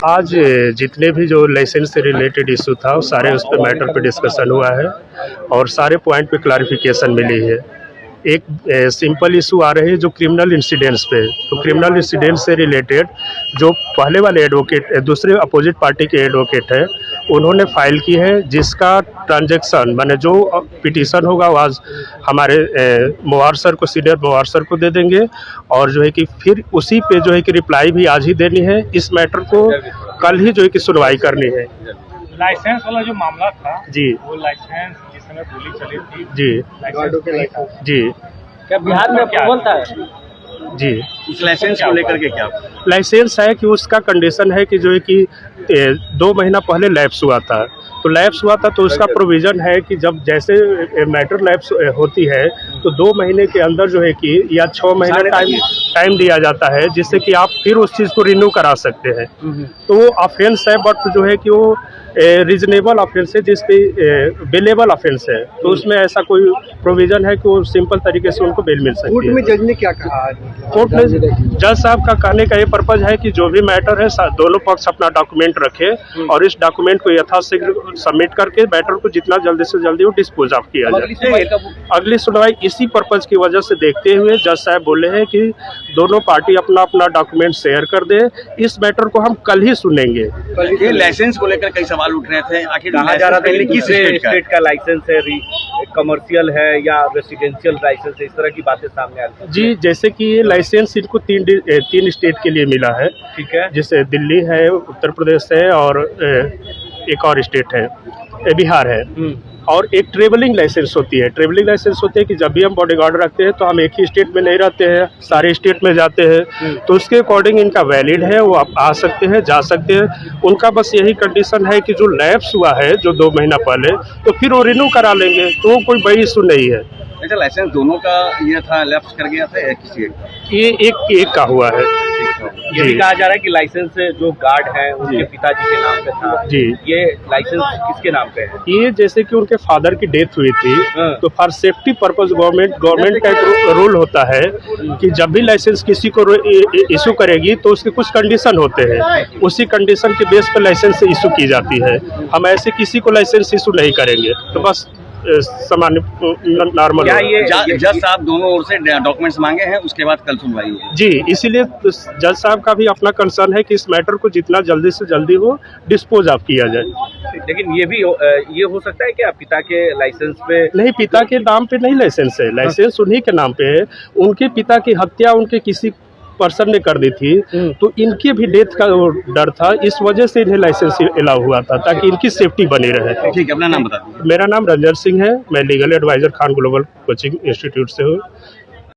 आज जितने भी जो लाइसेंस से रिलेटेड इशू था वो सारे उस पर मैटर पे डिस्कशन हुआ है और सारे पॉइंट पे क्लैरिफिकेशन मिली है। एक सिंपल इशू आ रहे हैं जो क्रिमिनल इंसिडेंट्स पे, तो क्रिमिनल इंसिडेंट से रिलेटेड जो पहले वाले एडवोकेट दूसरे अपोजिट पार्टी के एडवोकेट है उन्होंने फाइल की है, जिसका ट्रांजैक्शन माने जो पिटीशन होगा वो आज हमारे मोवार सर को, सीनियर मोवार सर को दे देंगे और जो है कि फिर उसी पे जो है कि रिप्लाई भी आज ही देनी है। इस मैटर को कल ही जो है कि सुनवाई करनी है। लाइसेंस वाला जो मामला था जी, वो लाइसेंस जिस समय गोली चली थी जी जी क्या बिहार में अप्रूवल था जी। उस लाइसेंस को लेकर के क्या लाइसेंस है कि उसका कंडीशन है कि जो है कि 2 महीना पहले लैप्स हुआ था, तो लैप्स हुआ था तो उसका प्रोविज़न है कि जब जैसे मैटर लैप्स होती है तो 2 महीने के अंदर जो है कि या 6 महीने टाइम दिया जाता है, जिससे कि आप फिर उस चीज़ को रिन्यू करा सकते हैं। तो वो ऑफेंस है, बट जो है कि वो रीजनेबल ऑफेंस है, जिसपे बेलेबल ऑफेंस है, तो उसमें ऐसा कोई प्रोविज़न है कि वो सिंपल तरीके से उनको बेल मिल सकती है। कोर्ट में जज ने क्या कहा? कोर्ट में जज साहब का कहने का ये पर्पज है कि जो भी मैटर है दोनों पक्ष अपना डॉक्यूमेंट रखे और इस डॉक्यूमेंट को यथाशीघ्र सबमिट करके मैटर को जितना जल्दी से जल्दी वो डिस्पोज ऑफ किया जाए। अगली सुनवाई इसी पर्पज की वजह से देखते हुए जज साहब बोले हैं कि दोनों पार्टी अपना अपना डॉक्यूमेंट शेयर कर दे। इस मैटर को हम कल ही सुनेंगे। ये लाइसेंस को लेकर कई सवाल उठ रहे थे, आखिर कहा जा रहा था किस स्टेट का लाइसेंस है, कमर्शियल है या रेसिडेंशियल लाइसेंस है, इस तरह की बातें सामने आ रही हैं। जी, जैसे कि ये लाइसेंस इनको 3 स्टेट के लिए मिला है, ठीक है, जैसे दिल्ली है, उत्तर प्रदेश है और एक और स्टेट है, बिहार है। और एक ट्रेवलिंग लाइसेंस होती है। ट्रेवलिंग लाइसेंस होती है कि जब भी हम बॉडीगार्ड रखते हैं तो हम एक ही स्टेट में नहीं रहते हैं, सारे स्टेट में जाते हैं, तो उसके अकॉर्डिंग इनका वैलिड है, वो आप आ सकते हैं, जा सकते हैं। उनका बस यही कंडीशन है कि जो लैप्स हुआ है जो 2 महीना पहले, तो फिर वो रिन्यू करा लेंगे, तो वो कोई बड़ी इशू नहीं है। अच्छा, लाइसेंस दोनों का ये था, लैप्स कर गया था या किसी ये एक का हुआ है। ये भी कहा जा रहा है कि लाइसेंस जो गार्ड है उनके पिताजी के नाम पे था जी। ये लाइसेंस किसके नाम पे है? ये जैसे कि उनके फादर की डेथ हुई थी, तो फॉर सेफ्टी पर्पस गवर्नमेंट का एक रूल होता है कि जब भी लाइसेंस किसी को इशू करेगी तो उसके कुछ कंडीशन होते हैं, उसी कंडीशन के बेस पर लाइसेंस इशू की जाती है। हम ऐसे किसी को लाइसेंस इशू नहीं करेंगे, तो बस सामान्य नॉर्मल। जज साहब दोनों ओर से डॉक्यूमेंट्स मांगे हैं, उसके बाद कल सुनवाई होगी। जी, इसीलिए जज साहब का भी अपना कंसर्न है कि इस मैटर को जितना जल्दी से जल्दी हो डिस्पोज ऑफ किया जाए। लेकिन ये हो सकता है कि पिता के लाइसेंस पे नहीं, पिता के नाम पे नहीं लाइसेंस है, लाइसेंस उन्हीं के नाम पे है। उनके पिता की हत्या उनके किसी पर्सन ने कर दी थी, तो इनकी भी डेथ का डर था, इस वजह से इन्हें लाइसेंस अलाउ हुआ था ताकि इनकी सेफ्टी बनी रहे। ठीक है, अपना नाम बता दीजिए। मेरा नाम रंजन सिंह है, मैं legal advisor Khan global coaching institute से हूँ।